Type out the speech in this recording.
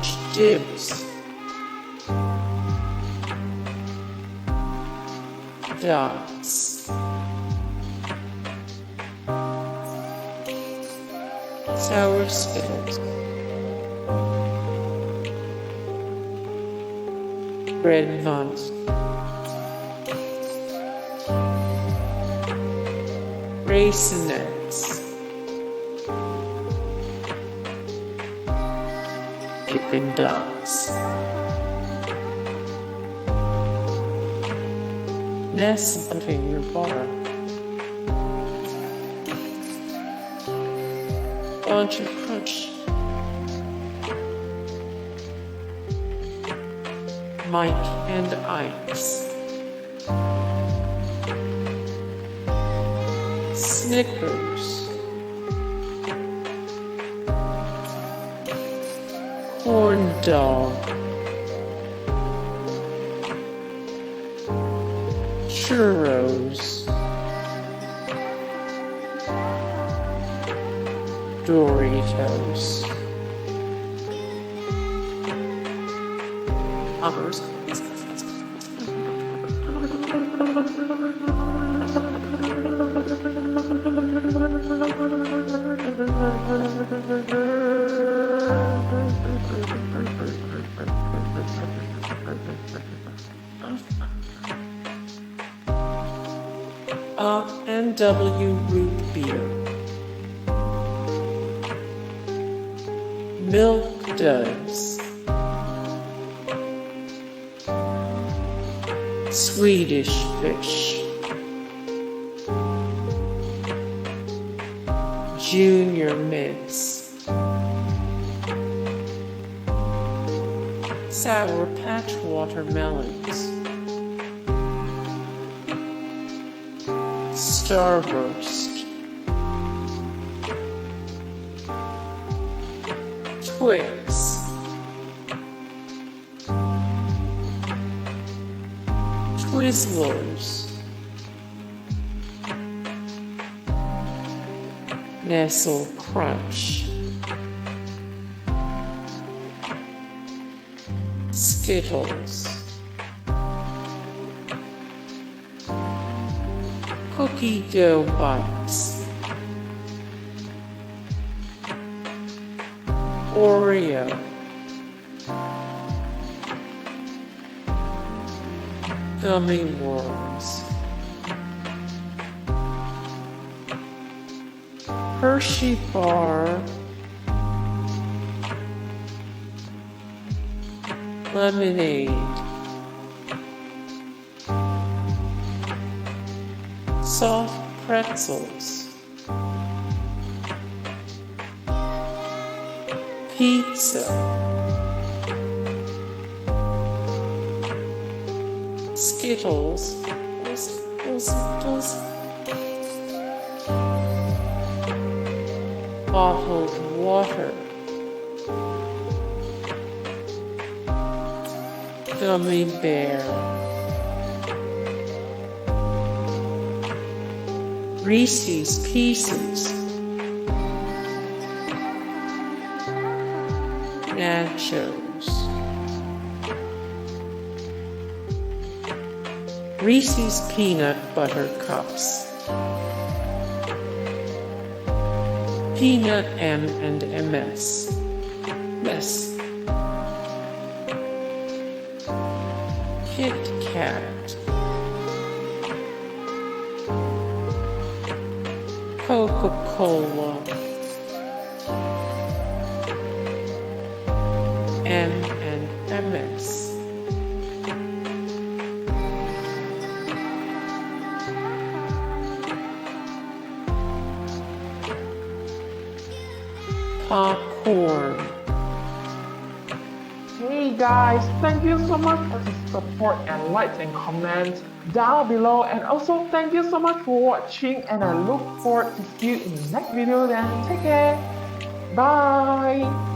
Crunch Dibs, Dots, Sour Skittles, Bread Buns, Raisinets, Dippin Dots, Nestle Butterfinger Bar, Buncha Crunch, Mike and Ikes, Snickers, Corn Dog, Churros, Doritos, Whoppers, A&W Root Beer, Milk Duds, Swedish Fish, Junior Mints, Sour Patch Watermelons, Starburst, Twix, Twizzlers, Nestl Crunch, Skittles, Cookie Dough Bites, Oreo, Gummy Worms, Hershey Bar, Lemonade, Soft Pretzels, Pizza, Skittles, Bottled Water, Gummy Bear, Reese's Pieces, Nachos, Reese's Peanut Butter Cups, Peanut M&Ms, Kit Kat, Coca-Cola, M&Ms, popcorn. Hey guys, thank you so much for the support and likes and comments down below, and also thank you so much for watching, and I look forward to see you in the next video. Then take care, bye.